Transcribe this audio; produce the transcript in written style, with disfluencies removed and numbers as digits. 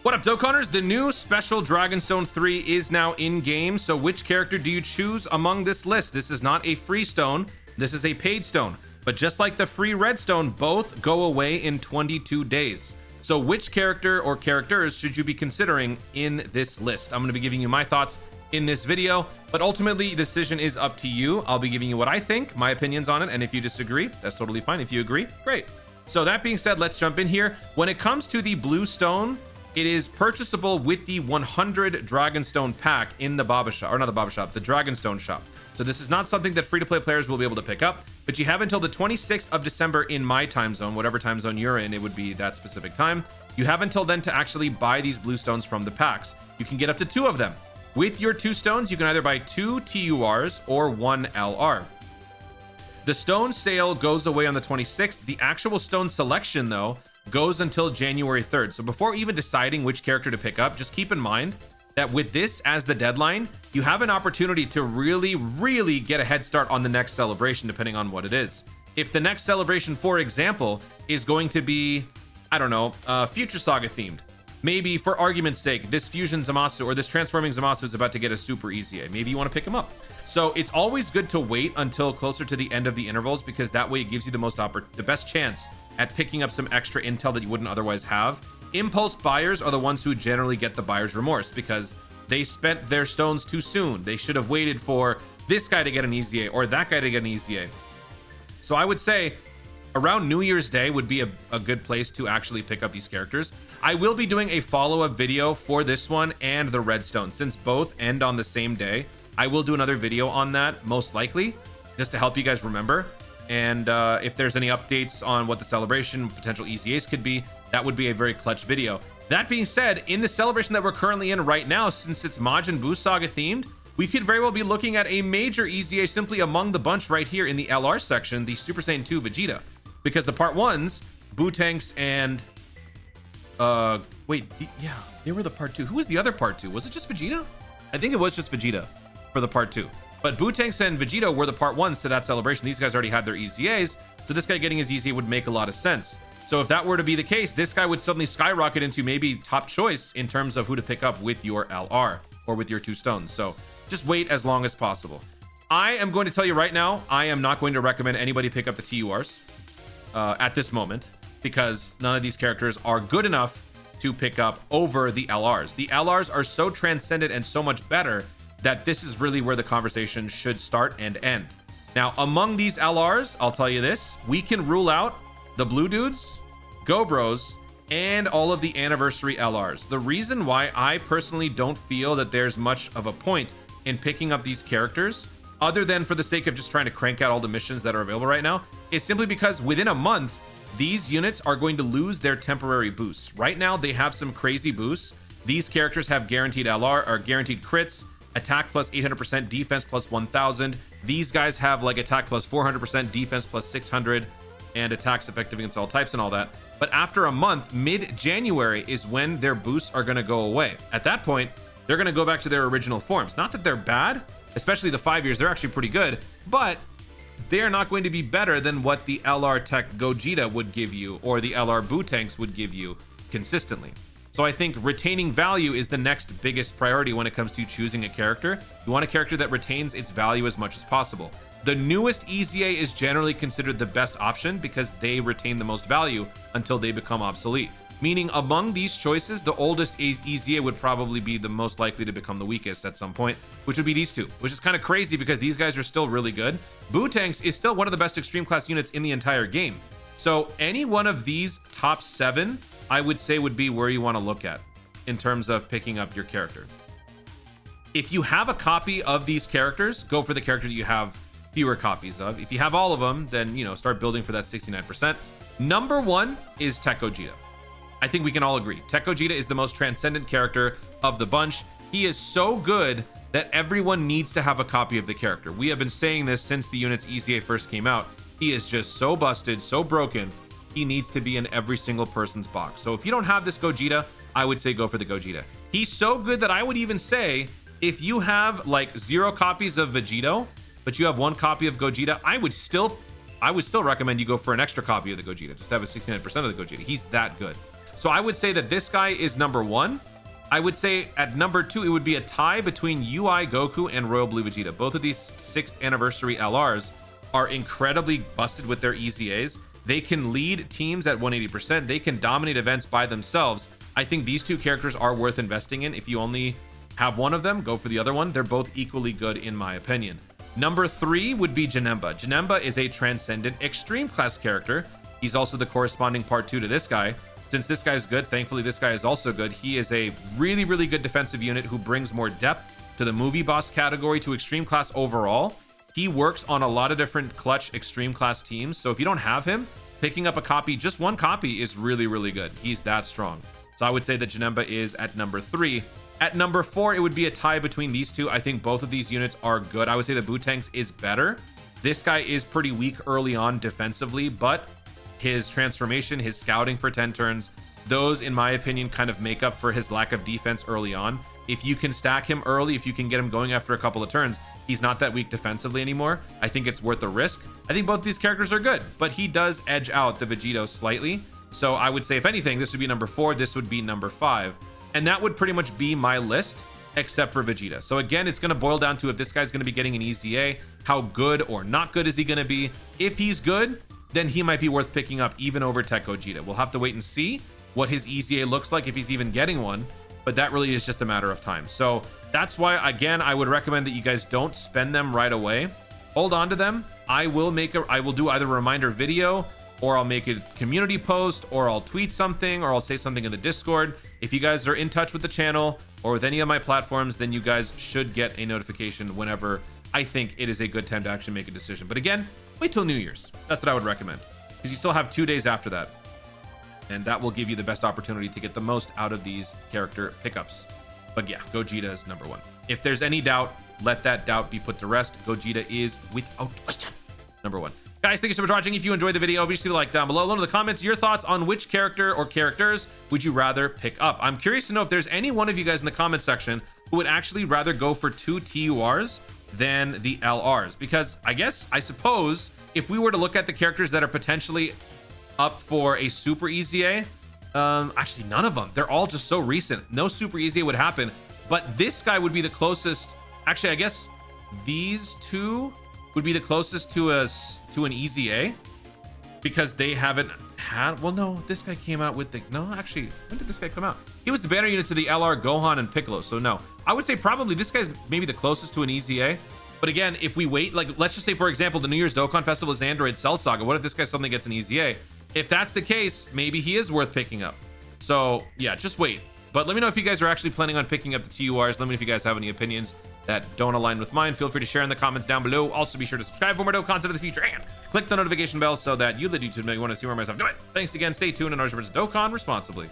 What up, Dokkaners? The new special Dragonstone 3 is now in game. So which character do you choose among this list? This is not a free stone. This is a paid stone. But just like the free redstone, both go away in 22 days. So which character or characters should you be considering in this list? I'm going to be giving you my thoughts in this video, but ultimately the decision is up to you. I'll be giving you what I think, my opinions on it, and if you disagree, that's totally fine. If you agree, great. So that being said, let's jump in here. When it comes to the blue stone, it is purchasable with the 100 Dragonstone pack in the Baba Shop, or not the Baba Shop, the Dragonstone shop. So this is not something that free-to-play players will be able to pick up, but you have until the 26th of December in my time zone, whatever time zone you're in, it would be that specific time. You have until then to actually buy these blue stones from the packs. You can get up to 2 of them. With your 2 stones, you can either buy 2 TURs or 1 LR. The stone sale goes away on the 26th. The actual stone selection, though, goes until January 3rd. So before even deciding which character to pick up, just keep in mind that with this as the deadline, you have an opportunity to really get a head start on the next celebration, depending on what it is. If the next celebration, for example, is going to be, I don't know, Future Saga themed, maybe for argument's sake, this Fusion Zamasu or this Transforming Zamasu is about to get a super easy A. Maybe you want to pick him up. So it's always good to wait until closer to the end of the intervals, because that way it gives you the best chance at picking up some extra intel that you wouldn't otherwise have. Impulse buyers are the ones who generally get the buyer's remorse because they spent their stones too soon. They should have waited for this guy to get an easy A or that guy to get an easy A. So I would say around New Year's Day would be a good place to actually pick up these characters. I will be doing a follow-up video for this one and the redstone. Since both end on the same day, I will do another video on that, most likely, just to help you guys remember. And if there's any updates on what the celebration, potential easy Ace could be, that would be a very clutch video. That being said, in the celebration that we're currently in right now, since it's Majin Buu Saga themed, we could very well be looking at a major easy Ace simply among the bunch right here in the LR section, the Super Saiyan 2 Vegeta. Because the part 1s, Bootanks and... yeah, they were the part 2. Who was the other part 2? Was it just Vegeta? I think it was just Vegeta for the part 2. But Bootanks and Vegeta were the part 1s to that celebration. These guys already had their EZAs, so this guy getting his EZA would make a lot of sense. So if that were to be the case, this guy would suddenly skyrocket into maybe top choice in terms of who to pick up with your LR or with your 2 stones. So just wait as long as possible. I am going to tell you right now, I am not going to recommend anybody pick up the TURs at this moment, because none of these characters are good enough to pick up over the LRs. The LRs are so transcendent and so much better that this is really where the conversation should start and end. Now, among these LRs, I'll tell you this, we can rule out the Blue Dudes, Gobros, and all of the Anniversary LRs. The reason why I personally don't feel that there's much of a point in picking up these characters, other than for the sake of just trying to crank out all the missions that are available right now, is simply because within a month, these units are going to lose their temporary boosts. Right now, they have some crazy boosts. These characters have guaranteed LR, or guaranteed crits, attack plus 800%, defense plus 1000. These guys have like attack plus 400%, defense plus 600, and attacks effective against all types and all that. But after a month, mid-January is when their boosts are going to go away. At that point, they're going to go back to their original forms. Not that they're bad, especially the 5 years, they're actually pretty good, but they're not going to be better than what the LR Tech Gogeta would give you or the LR Bootanks would give you consistently. So I think retaining value is the next biggest priority when it comes to choosing a character. You want a character that retains its value as much as possible. The newest EZA is generally considered the best option because they retain the most value until they become obsolete. Meaning among these choices, the oldest EZA would probably be the most likely to become the weakest at some point, which would be these 2, which is kind of crazy because these guys are still really good. Bootanks is still one of the best extreme class units in the entire game. So any one of these top 7, I would say would be where you want to look at in terms of picking up your character. If you have a copy of these characters, go for the character that you have fewer copies of. If you have all of them, then, you know, start building for that 69%. Number 1 is Tech Gogeta. I think we can all agree. Tech Gogeta is the most transcendent character of the bunch. He is so good that everyone needs to have a copy of the character. We have been saying this since the unit's EZA first came out. He is just so busted, so broken. He needs to be in every single person's box. So if you don't have this Gogeta, I would say go for the Gogeta. He's so good that I would even say if you have like 0 copies of Vegito, but you have 1 copy of Gogeta, I would still recommend you go for an extra copy of the Gogeta, just to have a 69% of the Gogeta. He's that good. So I would say that this guy is number 1. I would say at number 2, it would be a tie between UI Goku and Royal Blue Vegeta. Both of these 6th anniversary LRs are incredibly busted with their EZAs. They can lead teams at 180%. They can dominate events by themselves. I think these 2 characters are worth investing in. If you only have one of them, go for the other one. They're both equally good in my opinion. Number 3 would be Janemba. Janemba is a transcendent extreme class character. He's also the corresponding part 2 to this guy. Since this guy is good, thankfully this guy is also good. He is a really, really good defensive unit who brings more depth to the movie boss category, to extreme class overall. He works on a lot of different clutch extreme class teams. So if you don't have him, picking up a copy, just one copy, is really, really good. He's that strong. So I would say that Janemba is at number 3. At number 4, it would be a tie between these 2. I think both of these units are good. I would say that Bootank's is better. This guy is pretty weak early on defensively, but his transformation, his scouting for 10 turns, those in my opinion kind of make up for his lack of defense early on. If you can stack him early, if you can get him going after a couple of turns, he's not that weak defensively anymore. I think it's worth the risk. I think both these characters are good, but he does edge out the Vegito slightly. So I would say, if anything, this would be number 4, this would be number 5. And that would pretty much be my list, except for Vegeta. So again, it's going to boil down to if this guy's going to be getting an EZA, how good or not good is he going to be? If he's good, then he might be worth picking up even over Tech Gogeta. We'll have to wait and see what his EZA looks like, if he's even getting one, but that really is just a matter of time. So that's why, again, I would recommend that you guys don't spend them right away. Hold on to them. I will do either a reminder video, or I'll make a community post, or I'll tweet something, or I'll say something in the Discord. If you guys are in touch with the channel or with any of my platforms, then you guys should get a notification whenever I think it is a good time to actually make a decision. But again, wait till New Year's. That's what I would recommend, because you still have 2 days after that, and that will give you the best opportunity to get the most out of these character pickups. But yeah, Gogeta is number 1. If there's any doubt, let that doubt be put to rest. Gogeta is, without question, number 1. Guys, thank you so much for watching. If you enjoyed the video, be sure to like down below. Let me know in the comments your thoughts on which character or characters would you rather pick up. I'm curious to know if there's any one of you guys in the comment section who would actually rather go for 2 TURs than the LRs, because I suppose if we were to look at the characters that are potentially up for a super EZA, actually none of them, they're all just so recent. No super EZA would happen, but this guy would be the closest. Actually, I guess these 2 would be the closest to an EZA, because they haven't had, well, no, this guy came out with the, no, actually, when did this guy come out? He was the banner unit to the LR Gohan and Piccolo, so no. I would say probably this guy's maybe the closest to an EZA. But again, if we wait, like, let's just say, for example, the New Year's Dokkan Festival is Android Cell Saga. What if this guy suddenly gets an EZA? If that's the case, maybe he is worth picking up. So yeah, just wait. But let me know if you guys are actually planning on picking up the TURs. Let me know if you guys have any opinions that don't align with mine. Feel free to share in the comments down below. Also, be sure to subscribe for more Dokkan content in the future, and click the notification bell so that you, the YouTube, know you want to see more of my stuff. Do it. Thanks again. Stay tuned, and always remember to Dokkan responsibly.